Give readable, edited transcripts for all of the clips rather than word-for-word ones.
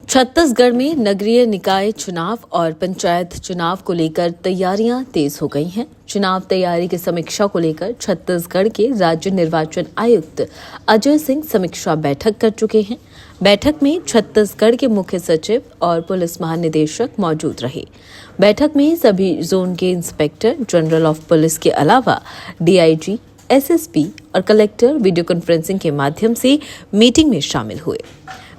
छत्तीसगढ़ में नगरीय निकाय चुनाव और पंचायत चुनाव को लेकर तैयारियां तेज हो गई हैं। चुनाव तैयारी की समीक्षा को लेकर छत्तीसगढ़ के राज्य निर्वाचन आयुक्त अजय सिंह समीक्षा बैठक कर चुके हैं। बैठक में छत्तीसगढ़ के मुख्य सचिव और पुलिस महानिदेशक मौजूद रहे। बैठक में सभी जोन के इंस्पेक्टर जनरल ऑफ पुलिस के अलावा डीआईजी, एसएसपी और कलेक्टर वीडियो कॉन्फ्रेंसिंग के माध्यम से मीटिंग में शामिल हुए।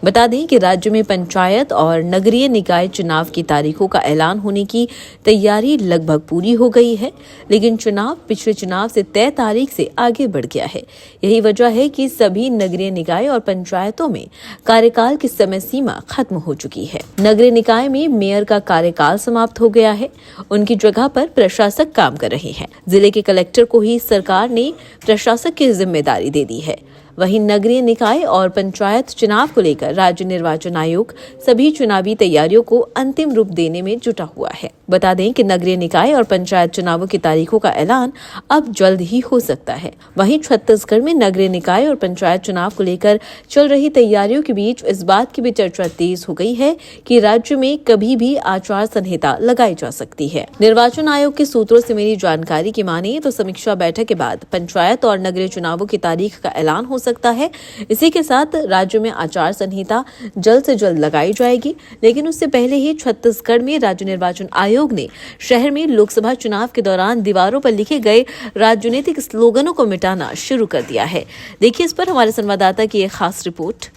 बता दें कि राज्य में पंचायत और नगरीय निकाय चुनाव की तारीखों का ऐलान होने की तैयारी लगभग पूरी हो गई है, लेकिन चुनाव पिछले चुनाव से तय तारीख से आगे बढ़ गया है। यही वजह है कि सभी नगरीय निकाय और पंचायतों में कार्यकाल की समय सीमा खत्म हो चुकी है। नगरीय निकाय में मेयर का कार्यकाल समाप्त हो गया है, उनकी जगह पर प्रशासक काम कर रहे हैं। जिले के कलेक्टर को ही सरकार ने प्रशासक की जिम्मेदारी दे दी है। वहीं नगरीय निकाय और पंचायत चुनाव को लेकर राज्य निर्वाचन आयोग सभी चुनावी तैयारियों को अंतिम रूप देने में जुटा हुआ है। बता दें कि नगरीय निकाय और पंचायत चुनावों की तारीखों का ऐलान अब जल्द ही हो सकता है। वहीं छत्तीसगढ़ में नगरीय निकाय और पंचायत चुनाव को लेकर चल रही तैयारियों के बीच इस बात की भी चर्चा तेज हो गई है कि राज्य में कभी भी आचार संहिता लगाई जा सकती है। निर्वाचन आयोग के सूत्रों से मिली जानकारी की माने तो समीक्षा बैठक के बाद पंचायत और नगरीय चुनावों की तारीख का ऐलान हो सकता है। इसी के साथ राज्य में आचार संहिता जल्द से जल्द लगाई जाएगी, लेकिन उससे पहले ही छत्तीसगढ़ में राज्य निर्वाचन आयोग ने शहर में लोकसभा चुनाव के दौरान दीवारों पर लिखे गए राजनीतिक स्लोगनों को मिटाना शुरू कर दिया है। देखिए इस पर हमारे संवाददाता की एक खास रिपोर्ट।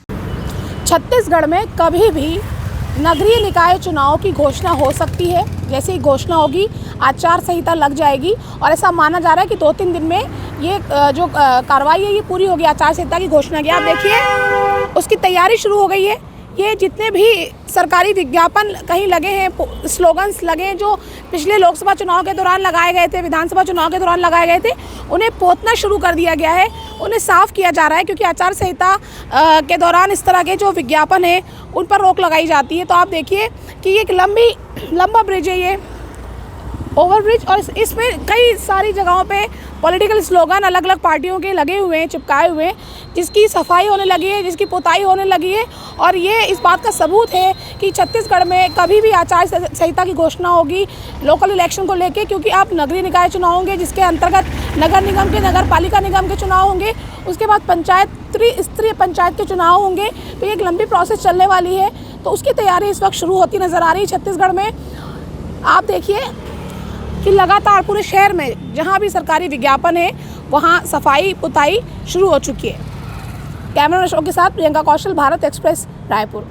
छत्तीसगढ़ में कभी भी नगरीय निकाय चुनाव की घोषणा हो सकती है। जैसे ही घोषणा होगी आचार संहिता लग जाएगी और ऐसा माना जा रहा है कि 2-3 दिन में ये जो कार्रवाई है ये पूरी होगी। आचार संहिता की घोषणा की आप देखिए उसकी तैयारी शुरू हो गई है। ये जितने भी सरकारी विज्ञापन कहीं लगे हैं, स्लोगन्स लगे हैं जो पिछले लोकसभा चुनाव के दौरान लगाए गए थे, विधानसभा चुनाव के दौरान लगाए गए थे, उन्हें पोतना शुरू कर दिया गया है, उन्हें साफ किया जा रहा है, क्योंकि आचार संहिता के दौरान इस तरह के जो विज्ञापन है उन पर रोक लगाई जाती है। तो आप देखिए कि एक लंबा ब्रिज है, ये ओवरब्रिज, और इसमें कई सारी जगहों पे पॉलिटिकल स्लोगन अलग अलग पार्टियों के लगे हुए हैं, चिपकाए हुए हैं, जिसकी सफाई होने लगी है, जिसकी पुताई होने लगी है। और ये इस बात का सबूत है कि छत्तीसगढ़ में कभी भी आचार संहिता की घोषणा होगी लोकल इलेक्शन को लेके, क्योंकि आप नगरीय निकाय चुनाव होंगे जिसके अंतर्गत नगर निगम के, नगर पालिका निगम के चुनाव होंगे, उसके बाद स्तरीय पंचायत के चुनाव होंगे। तो ये एक लंबी प्रोसेस चलने वाली है, तो उसकी तैयारी इस वक्त शुरू होती नजर आ रही है छत्तीसगढ़ में। आप देखिए कि लगातार पूरे शहर में जहां भी सरकारी विज्ञापन है वहां सफाई पुताई शुरू हो चुकी है। कैमरा अशोक के साथ प्रियंका कौशल, भारत एक्सप्रेस, रायपुर।